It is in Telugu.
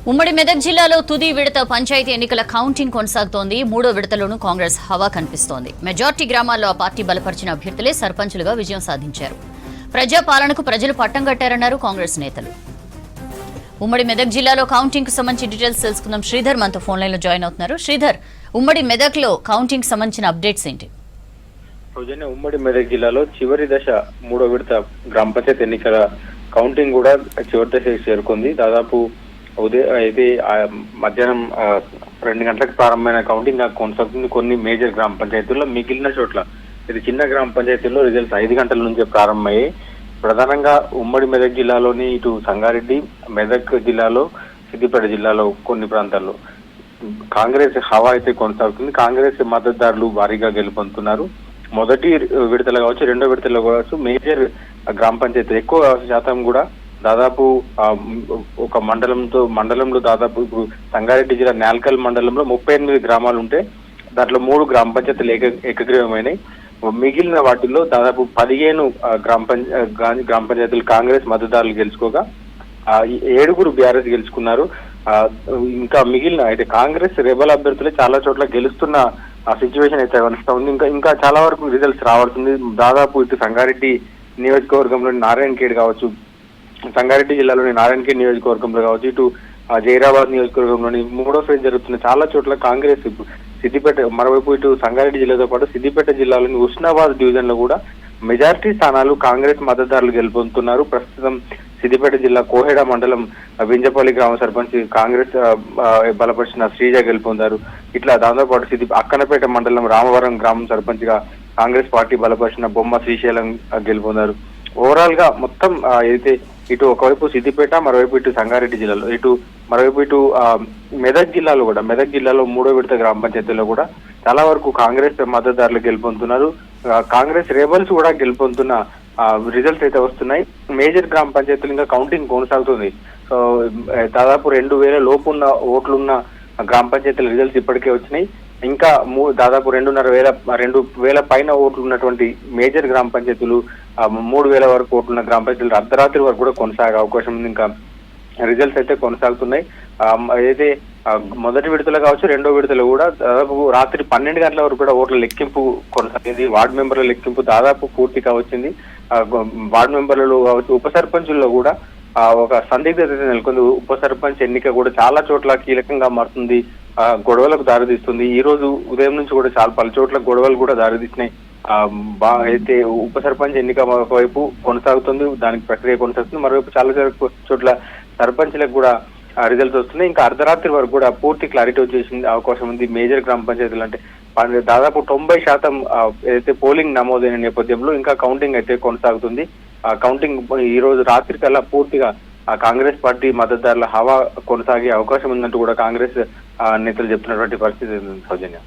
ఉమ్మడి మెదక్ జిల్లాలో తుది విడత పంచాయతీ ఎన్నికల కౌంటింగ్ కొనసాగుతోంది. మూడో విడతలోనూ కాంగ్రెస్ హవా కనిపిస్తోంది. మెజార్టీ గ్రామాల్లో ఆ పార్టీ బలపరిచిన అభ్యర్థులే సర్పంచులుగా విజయం సాధించారు. ప్రజాపాలనకు ప్రజలు పట్టం కట్టారన్నారు కాంగ్రెస్ నేతలు. ఉమ్మడి మెదక్ జిల్లాలో కౌంటింగ్ కు సంబంధించి డీటెయిల్స్ తెలుసుకుందాం. శ్రీధర్ మనతో ఫోన్ లైన్ లో జాయిన్ అవుతున్నారు. శ్రీధర్, ఉమ్మడి మెదక్ లో కౌంటింగ్ సంబంధించిన అప్డేట్స్ ఏంటి? ఉమ్మడి మెదక్ జిల్లాలో చివరి దశ మూడో విడత గ్రామ పంచాయతీ ఎన్నికల కౌంటింగ్ కూడా చివరి దశకు చేరుకుంది. దాదాపు ఉదయం అయితే మధ్యాహ్నం 2 గంటలకు ప్రారంభమైన కౌంటింగ్ కొనసాగుతుంది. కొన్ని మేజర్ గ్రామ పంచాయతీల్లో, మిగిలిన చోట్ల ఇది చిన్న గ్రామ పంచాయతీల్లో రిజల్ట్స్ 5 గంటల నుంచే ప్రారంభమయ్యాయి. ప్రధానంగా ఉమ్మడి మెదక్ జిల్లాలోని ఇటు సంగారెడ్డి, మెదక్ జిల్లాలో, సిద్దిపేట జిల్లాలో కొన్ని ప్రాంతాల్లో కాంగ్రెస్ హవా అయితే కొనసాగుతుంది. కాంగ్రెస్ మద్దతుదారులు భారీగా గెలుపొందుతున్నారు. మొదటి విడతలో కావచ్చు, రెండో విడతలో కావచ్చు, మేజర్ గ్రామ పంచాయతీ ఎక్కువ శాతం కూడా దాదాపు ఒక మండలంలో దాదాపు ఇప్పుడు సంగారెడ్డి జిల్లా నేల్కల్ మండలంలో 38 గ్రామాలు ఉంటే దాంట్లో 3 గ్రామ పంచాయతీలు ఏకగ్రీవమైనాయి. మిగిలిన వాటిల్లో దాదాపు 15 గ్రామ పంచాయతీలు కాంగ్రెస్ మద్దతుదారులు గెలుచుకోగా 7 బీఆర్ఎస్ గెలుచుకున్నారు. ఇంకా మిగిలిన అయితే కాంగ్రెస్ రెబల్ అభ్యర్థులే చాలా చోట్ల గెలుస్తున్న సిచ్యువేషన్ అయితే కనిపిస్తా ఉంది. ఇంకా చాలా వరకు రిజల్ట్స్ రావాల్సింది. దాదాపు ఇటు సంగారెడ్డి నియోజకవర్గంలోని నారాయణఖేడ్ కావచ్చు, సంగారెడ్డి జిల్లాలోని నారాయణఖేడ్ నియోజకవర్గంలో కావచ్చు, ఇటు జైరాబాద్ నియోజకవర్గంలోని మూడో ఫేజ్ జరుగుతున్న చాలా చోట్ల కాంగ్రెస్ సిద్దిపేట, మరోవైపు ఇటు సంగారెడ్డి జిల్లాతో పాటు సిద్దిపేట జిల్లాలోని ఉస్నాబాద్ డివిజన్ లో కూడా మెజారిటీ స్థానాలు కాంగ్రెస్ మద్దతుదారులు గెలుపొందుతున్నారు. ప్రస్తుతం సిద్దిపేట జిల్లా కోహెడ మండలం వింజపల్లి గ్రామ సర్పంచ్ కాంగ్రెస్ బలపరిచిన శ్రీజ గెలుపొందారు. ఇట్లా దాంతోపాటు అక్కనపేట మండలం రామవరం గ్రామం సర్పంచ్ గా కాంగ్రెస్ పార్టీ బలపరిచిన బొమ్మ శ్రీశైలం గెలుపొందారు. ఓవరాల్ గా మొత్తం అయితే ఇటు ఒకవైపు సిద్దిపేట, మరోవైపు ఇటు సంగారెడ్డి జిల్లాలో, మరోవైపు ఇటు మెదక్ జిల్లాలో మూడో విడత గ్రామ పంచాయతీలో కూడా చాలా వరకు కాంగ్రెస్ మద్దతుదారులు గెలుపొందుతున్నారు. కాంగ్రెస్ రేబల్స్ కూడా గెలుపొందుతున్న రిజల్ట్స్ అయితే వస్తున్నాయి. మేజర్ గ్రామ పంచాయతీలు ఇంకా కౌంటింగ్ కొనసాగుతుంది. సో దాదాపు 2000 లోపున్న ఓట్లున్న గ్రామ పంచాయతీల రిజల్ట్స్ ఇప్పటికే వచ్చినాయి. ఇంకా దాదాపు 2,500 పైన ఓట్లు ఉన్నటువంటి మేజర్ గ్రామ పంచాయతీలు, 3,000 వరకు ఓట్లున్న గ్రామ పంచాయతీలు అర్ధరాత్రి వరకు కూడా కొనసాగే అవకాశం ఉంది. ఇంకా రిజల్ట్స్ అయితే కొనసాగుతున్నాయి. అయితే మొదటి విడతలో కావచ్చు, రెండో విడతలో కూడా దాదాపు రాత్రి 12 గంటల వరకు కూడా ఓట్ల లెక్కింపు కొనసాగింది. వార్డు మెంబర్ల లెక్కింపు దాదాపు పూర్తిగా వచ్చింది. వార్డు మెంబర్లలో కావచ్చు, ఉప సర్పంచుల్లో కూడా ఒక సందిగ్ధత నెలకొంది. ఉప సర్పంచ్ ఎన్నిక కూడా చాలా చోట్ల కీలకంగా మారుతుంది, గొడవలకు దారితీస్తుంది. ఈ రోజు ఉదయం నుంచి కూడా చాలా పలు చోట్ల గొడవలు కూడా దారితీసినాయి. అయితే ఉప సర్పంచ్ ఎన్నిక ఒకవైపు కొనసాగుతుంది, దానికి ప్రక్రియ కొనసాగుతుంది. మరోవైపు చాలా చోట్ల సర్పంచ్లకు కూడా రిజల్ట్స్ వస్తున్నాయి. ఇంకా అర్ధరాత్రి వరకు కూడా పూర్తి క్లారిటీ వచ్చేసింది అవకాశం ఉంది. మేజర్ గ్రామ పంచాయతీలు అంటే దాదాపు 90% ఏదైతే పోలింగ్ నమోదైన నేపథ్యంలో ఇంకా కౌంటింగ్ అయితే కొనసాగుతుంది. కౌంటింగ్ ఈ రోజు రాత్రి కల్లా పూర్తిగా కాంగ్రెస్ పార్టీ మద్దతుదారుల హవా కొనసాగే అవకాశం ఉందంటూ కూడా కాంగ్రెస్ నేతలు చెప్తున్నటువంటి పరిస్థితి సౌజన్య.